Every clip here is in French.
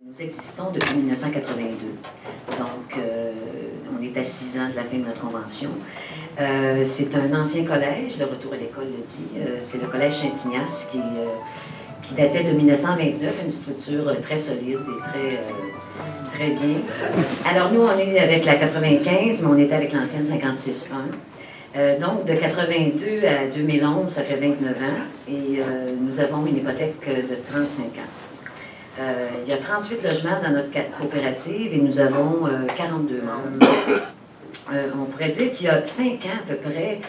Nous existons depuis 1982, donc on est à 6 ans de la fin de notre convention. C'est un ancien collège, le retour à l'école le dit, c'est le collège Saint-Ignace qui datait de 1929, une structure très solide et très bien. Alors nous, on est avec la 95, mais on était avec l'ancienne 56.1. Donc, de 82 à 2011, ça fait 29 ans, et nous avons une hypothèque de 35 ans. Il y a 38 logements dans notre coopérative et nous avons 42 membres. On pourrait dire qu'il y a 5 ans à peu près,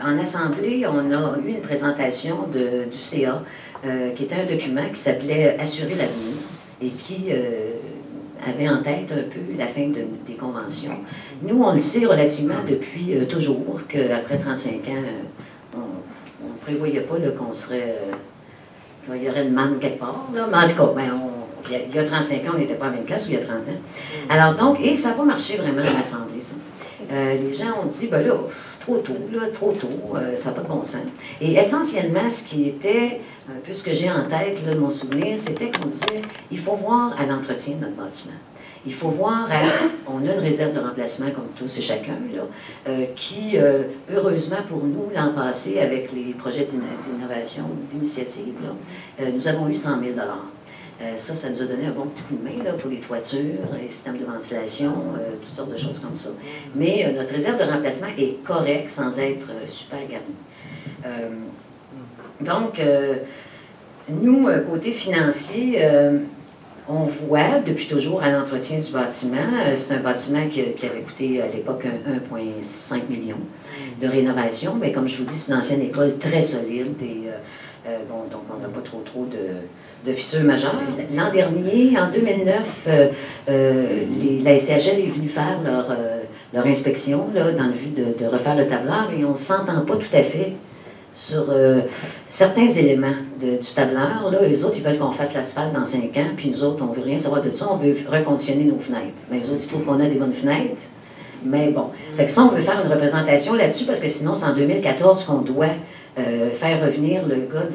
en assemblée, on a eu une présentation du CA, qui était un document qui s'appelait « Assurer l'avenir » et qui avait en tête un peu la fin des conventions. Nous, on le sait relativement depuis toujours qu'après 35 ans, on ne prévoyait pas qu'on serait... il y aurait une manne quelque part, là. Mais en tout cas, ben, il y a 35 ans, on n'était pas à la même place, ou il y a 30 ans. Alors donc, et ça n'a pas marché vraiment à l'Assemblée, ça. Les gens ont dit, ben là, trop tôt, ça n'a pas de bon sens. Et essentiellement, ce qui était, un peu ce que j'ai en tête là, de mon souvenir, c'était qu'on disait, il faut voir à l'entretien de notre bâtiment. Il faut voir, on a une réserve de remplacement comme tous et chacun, là, qui, heureusement pour nous, l'an passé, avec les projets d'innovation, d'initiative, nous avons eu 100 000 ça nous a donné un bon petit coup de main là, pour les toitures, les systèmes de ventilation, toutes sortes de choses comme ça. Mais notre réserve de remplacement est correcte sans être super garnie. Donc, nous, côté financier, on voit depuis toujours à l'entretien du bâtiment, c'est un bâtiment qui avait coûté à l'époque 1,5 million de rénovation, mais comme je vous dis, c'est une ancienne école très solide et bon, donc on n'a pas trop de fissures majeures. L'an dernier, en 2009, la SCHL est venue faire leur inspection là, dans le but de refaire le tableur et on ne s'entend pas tout à fait sur certains éléments du tableur. Là, eux autres, ils veulent qu'on fasse l'asphalte dans 5 ans, puis nous autres, on ne veut rien savoir de ça, on veut reconditionner nos fenêtres. Mais eux autres, ils trouvent qu'on a des bonnes fenêtres. Mais bon, fait que ça, on veut faire une représentation là-dessus, parce que sinon, c'est en 2014 qu'on doit faire revenir le gars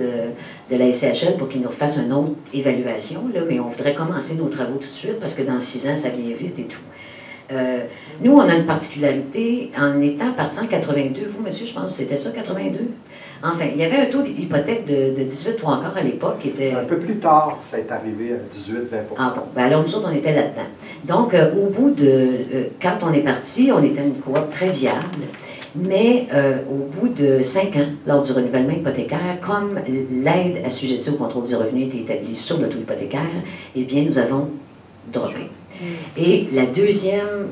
de la SCHL pour qu'il nous refasse une autre évaluation, là, mais on voudrait commencer nos travaux tout de suite, parce que dans 6 ans, ça vient vite et tout. Nous, on a une particularité, en étant parti en 82, vous, monsieur, je pense que c'était ça, 82? Enfin, il y avait un taux d'hypothèque de 18,75 à l'époque qui était... Un peu plus tard, ça est arrivé à 18-20 %. Ah bon, ben alors nous autres, on était là-dedans. Donc, au bout de... quand on est parti, on était une coop très viable, mais au bout de 5 ans, lors du renouvellement hypothécaire, comme l'aide assujettie au contrôle du revenu était établie sur le taux hypothécaire, eh bien, nous avons droppé. Et la deuxième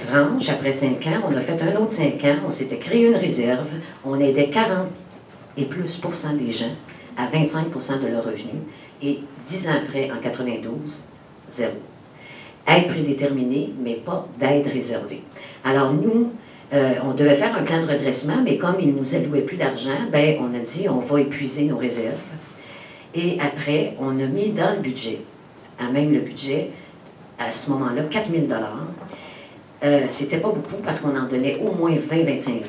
tranche, après 5 ans, on a fait un autre 5 ans, on s'était créé une réserve, on aidait 40 et plus % des gens à 25 % de leurs revenus, et 10 ans après, en 92, 0. Aide prédéterminée, mais pas d'aide réservée. Alors nous, on devait faire un plan de redressement, mais comme il nous allouait plus d'argent, ben, on a dit on va épuiser nos réserves. Et après, on a mis dans le budget, à même le budget, à ce moment-là, 4 000 $. C'était pas beaucoup parce qu'on en donnait au moins 20-25 000.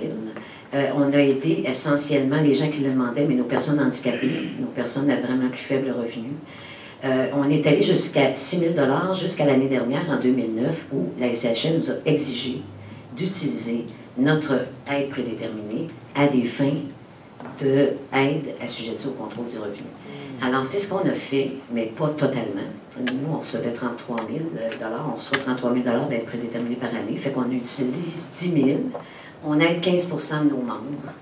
On a aidé essentiellement les gens qui le demandaient, mais nos personnes handicapées, nos personnes à vraiment plus faible revenu. On est allé jusqu'à 6 000 $ jusqu'à l'année dernière, en 2009, où la SCHL nous a exigé d'utiliser notre aide prédéterminée à des fins d'aide assujettie au contrôle du revenu. Alors, c'est ce qu'on a fait, mais pas totalement. Nous, on recevait 33 000 $, on reçoit 33 000 $ d'aide prédéterminée par année, fait qu'on utilise 10 000 $. On aide 15 % de nos membres.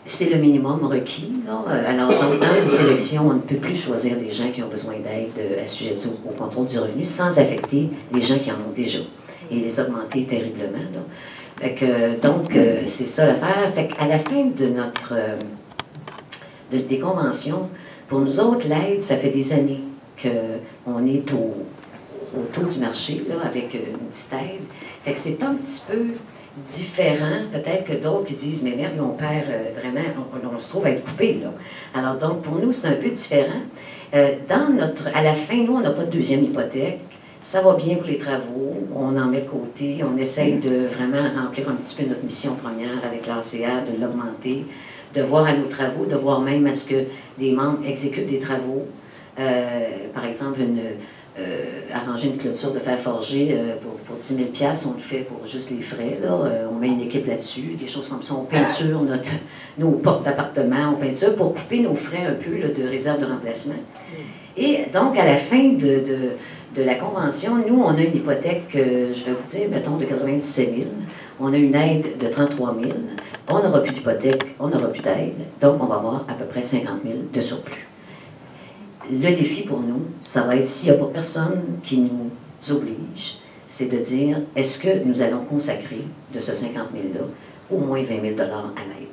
C'est le minimum requis. Là. Alors, donc, dans une sélection, on ne peut plus choisir des gens qui ont besoin d'aide assujettie au contrôle du revenu sans affecter les gens qui en ont déjà et les augmenter terriblement. Là. Fait que, donc, c'est ça l'affaire. Fait qu'à la fin de des conventions, pour nous autres, l'aide, ça fait des années qu'on est au taux du marché, là, avec une petite aide. Fait que c'est un petit peu différent, peut-être que d'autres qui disent, mais merde, on perd vraiment, on se trouve à être coupé, là. Alors donc, pour nous, c'est un peu différent. À la fin, nous, on n'a pas de deuxième hypothèque. Ça va bien pour les travaux, on en met de côté, on essaye de vraiment remplir un petit peu notre mission première avec l'ACA, de l'augmenter, de voir à nos travaux, de voir même à ce que des membres exécutent des travaux. Par exemple, arranger une clôture de fer forgé pour 10 000 $, on le fait pour juste les frais. Là. On met une équipe là-dessus, des choses comme ça. On peinture nos portes d'appartement, on peinture pour couper nos frais un peu là, de réserve de remplacement. Et donc, à la fin de la convention, nous, on a une hypothèque, je vais vous dire, mettons, de 97 000. On a une aide de 33 000. On n'aura plus d'hypothèque, on n'aura plus d'aide. Donc, on va avoir à peu près 50 000 de surplus. Le défi pour nous, ça va être s'il n'y a pas personne qui nous oblige, c'est de dire, est-ce que nous allons consacrer de ce 50 000-là au moins 20 000 $ à l'aide,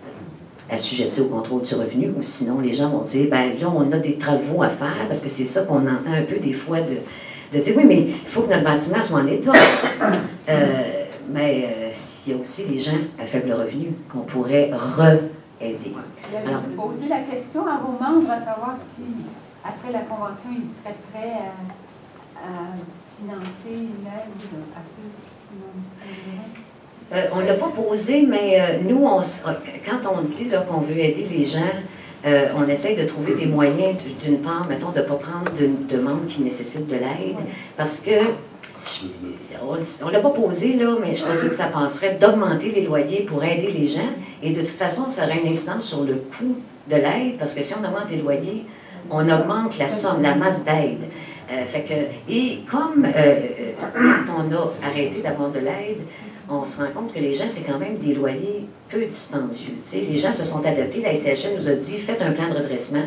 assujettis au contrôle du revenu, ou sinon les gens vont dire, bien là, on a des travaux à faire, parce que c'est ça qu'on entend un peu des fois de dire, oui, mais il faut que notre bâtiment soit en état. Mais il y a aussi des gens à faible revenu qu'on pourrait re-aider. Alors, poser la question à vos membres à savoir si, après la convention, ils seraient prêts à financer l'aide à ceux qui n'ont pas. On ne l'a pas posé, mais nous, quand on dit qu'on veut aider les gens, on essaye de trouver des moyens, d'une part, mettons, de ne pas prendre de membres qui nécessitent de l'aide, parce que, on ne l'a pas posé, là, mais je suis pas sûre que ça passerait, d'augmenter les loyers pour aider les gens, et de toute façon, ça aurait une incidence sur le coût de l'aide, parce que si on augmente les loyers, on augmente la somme, la masse d'aide. Et comme quand on a arrêté d'avoir de l'aide, on se rend compte que les gens, c'est quand même des loyers peu dispendieux. T'sais. Les gens se sont adaptés. La SCHL nous a dit, faites un plan de redressement.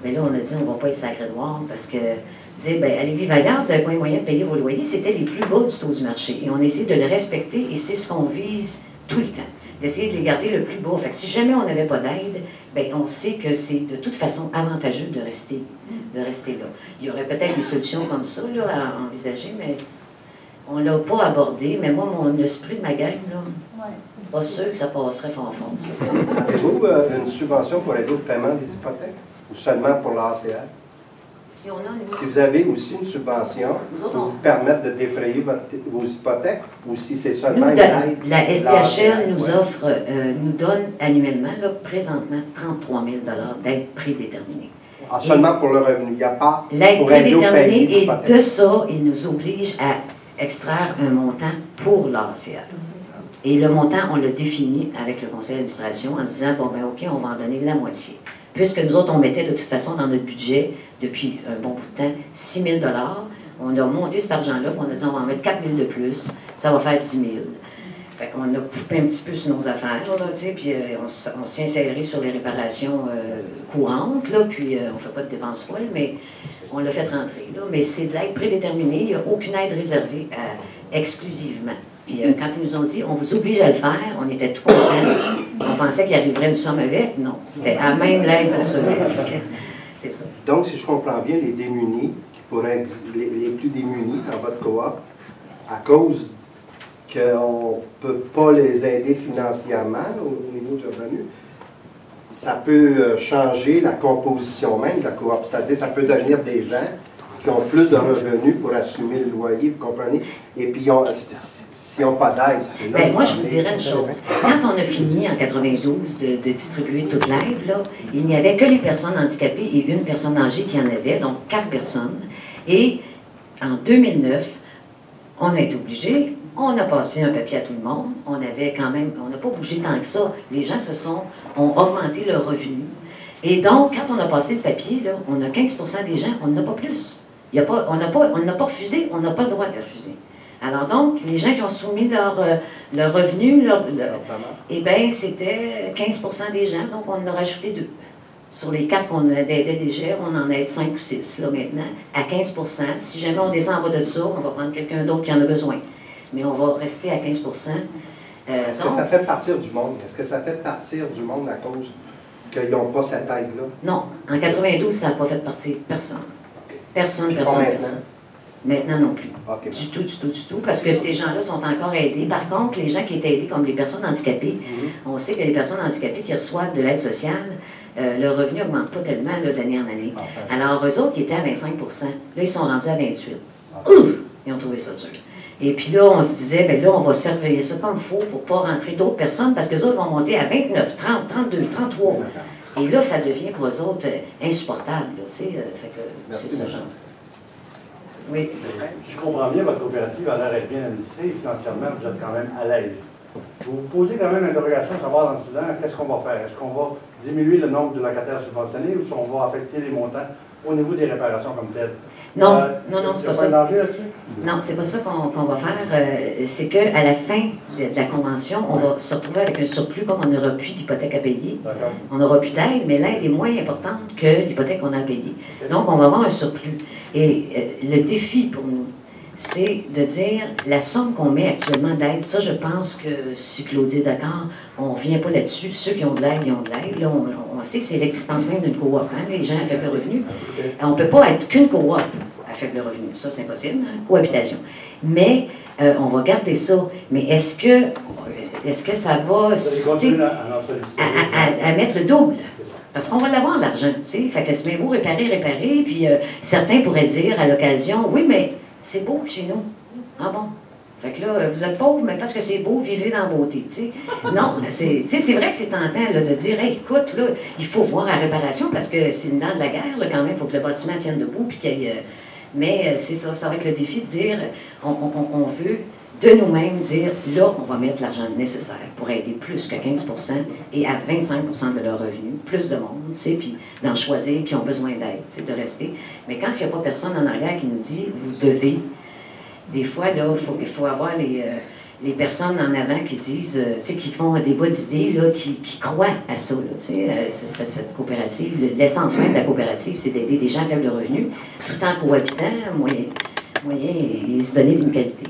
Mais là, on a dit, on ne va pas être sacré noir parce que, dire, ben, allez vivre ailleurs, vous n'avez pas les moyens de payer vos loyers. C'était les plus bas du taux du marché. Et on essaie de les respecter et c'est ce qu'on vise tout le temps. D'essayer de les garder le plus bas. Fait que si jamais on n'avait pas d'aide, ben, on sait que c'est de toute façon avantageux de rester là. Il y aurait peut-être des solutions comme ça là, à envisager, mais on ne l'a pas abordé. Mais moi, mon esprit de ma gang, là, pas sûr que ça passerait fort. Avez-vous une subvention pour aider au paiement des hypothèques ou seulement pour l'ACR? Si vous avez aussi une subvention pour vous permettre de défrayer vos hypothèques ou si c'est seulement une aide? La SCHL nous offre, nous donne annuellement, là, présentement, 33 000 $ d'aide prédéterminée. Ah, seulement pour le revenu, il n'y a pas l'aide pour aider au paiement prédéterminée, et de ça, il nous oblige à extraire un montant pour l'ACR. Et le montant, on l'a défini avec le conseil d'administration en disant, bon, ben OK, on va en donner la moitié. Puisque nous autres, on mettait de toute façon dans notre budget, depuis un bon bout de temps, 6 000 $. On a monté cet argent-là, on a dit, on va en mettre 4 000 de plus, ça va faire 10 000. Fait qu'on a coupé un petit peu sur nos affaires, là, puis on s'est inséré sur les réparations courantes, là, puis on ne fait pas de dépenses folles, mais on l'a fait rentrer. Là. Mais c'est de l'aide prédéterminée, il n'y a aucune aide réservée exclusivement. Puis quand ils nous ont dit, on vous oblige à le faire, on était tout contents. On pensait qu'il arriverait une somme avec. Non, c'était à même l'aide pour cela. C'est ça. Donc, si je comprends bien, les démunis, qui pourraient être les plus démunis dans votre coop, à cause qu'on ne peut pas les aider financièrement au niveau du revenu, ça peut changer la composition même de la coop. C'est-à-dire, ça peut devenir des gens qui ont plus de revenus pour assumer le loyer, vous comprenez? Et puis, s'ils n'ont pas d'aide. Ben, moi, je vous dirais une chose. Quand on a fini en 92 de distribuer toute l'aide, là, il n'y avait que les personnes handicapées et une personne âgée qui en avait, donc 4 personnes. Et en 2009, on a été obligé, on a passé un papier à tout le monde, on avait quand même, on n'a pas bougé tant que ça. Les gens ont augmenté leur revenu. Et donc, quand on a passé le papier, là, on a 15 % des gens, on n'en a pas plus. On n'a pas refusé, on n'a pas le droit de refuser. Alors donc, les gens qui ont soumis leur revenu, eh bien, c'était 15 % des gens, donc on en a rajouté 2. Sur les 4 qu'on aidait déjà, on en aide 5 ou 6 là, maintenant, à 15 %. Si jamais on descend en bas de ça, on va prendre quelqu'un d'autre qui en a besoin. Mais on va rester à 15 %. Est-ce que ça fait partir du monde? Est-ce que ça fait partir du monde à cause qu'ils n'ont pas cette aide-là? Non. En 92, ça n'a pas fait partir personne. Personne. Maintenant non plus. Okay. Du tout. Parce que ces gens-là sont encore aidés. Par contre, les gens qui étaient aidés, comme les personnes handicapées, on sait que les personnes handicapées qui reçoivent de l'aide sociale, leur revenu n'augmente pas tellement d'année en année. Alors, eux autres, qui étaient à 25 %, là, ils sont rendus à 28 %. Ouf! Ils ont trouvé ça dur. Et puis là, on se disait, bien là, on va surveiller ça comme il faut pour ne pas rentrer d'autres personnes, parce que les autres vont monter à 29, 30, 32, 33. Et là, ça devient pour eux autres insupportable. Fait que c'est ça, genre. Oui. Si je comprends bien, votre coopérative a l'air d'être bien administrée et financièrement, vous êtes quand même à l'aise. Vous vous posez quand même l'interrogation de savoir dans 6 ans, qu'est-ce qu'on va faire? Est-ce qu'on va diminuer le nombre de locataires subventionnés ou si on va affecter les montants au niveau des réparations comme telles? Non, non, c'est pas ça. Il y a pas un danger là-dessus? Non, c'est pas ça qu'on va faire. C'est qu'à la fin de la convention, on va se retrouver avec un surplus comme on n'aura plus d'hypothèque à payer. On n'aura plus d'aide, mais l'aide est moins importante que l'hypothèque qu'on a à payer. Donc, on va avoir un surplus. Et le défi pour nous, c'est de dire la somme qu'on met actuellement d'aide, ça, je pense que si Claudie est d'accord, on ne revient pas là-dessus. Ceux qui ont de l'aide, ils ont de l'aide. Là, on sait que c'est l'existence même d'une coop, hein, les gens à faible revenu. On ne peut pas être qu'une coop à faible revenu. Ça, c'est impossible, hein, cohabitation. Mais on va garder ça. Mais est-ce que ça va susciter à mettre le double? Parce qu'on va l'avoir, l'argent, tu sais. Fait que c'est bien beau réparer, puis certains pourraient dire à l'occasion, oui, mais c'est beau chez nous. Ah bon? Fait que là, vous êtes pauvre, mais parce que c'est beau, vivez dans la beauté, tu sais. Non, c'est vrai que c'est tentant là, de dire, hey, écoute, là, il faut voir la réparation parce que c'est une dent de la guerre, là, quand même, il faut que le bâtiment tienne debout, puis qu'il y ait, mais c'est ça, ça va être le défi de dire, on veut de nous-mêmes dire, là, on va mettre l'argent nécessaire pour aider plus que 15 et à 25 de leurs revenus, plus de monde, tu sais, puis d'en choisir qui ont besoin d'aide, tu sais, de rester. Mais quand il n'y a pas personne en arrière qui nous dit, vous devez, des fois, là, il faut avoir les personnes en avant qui disent, tu sais, qui font des voix d'idées, là, qui croient à ça, là, tu sais, cette coopérative. L'essence même de la coopérative, c'est d'aider des gens à faible revenu, tout en cohabitant, moyen et se donner d'une qualité.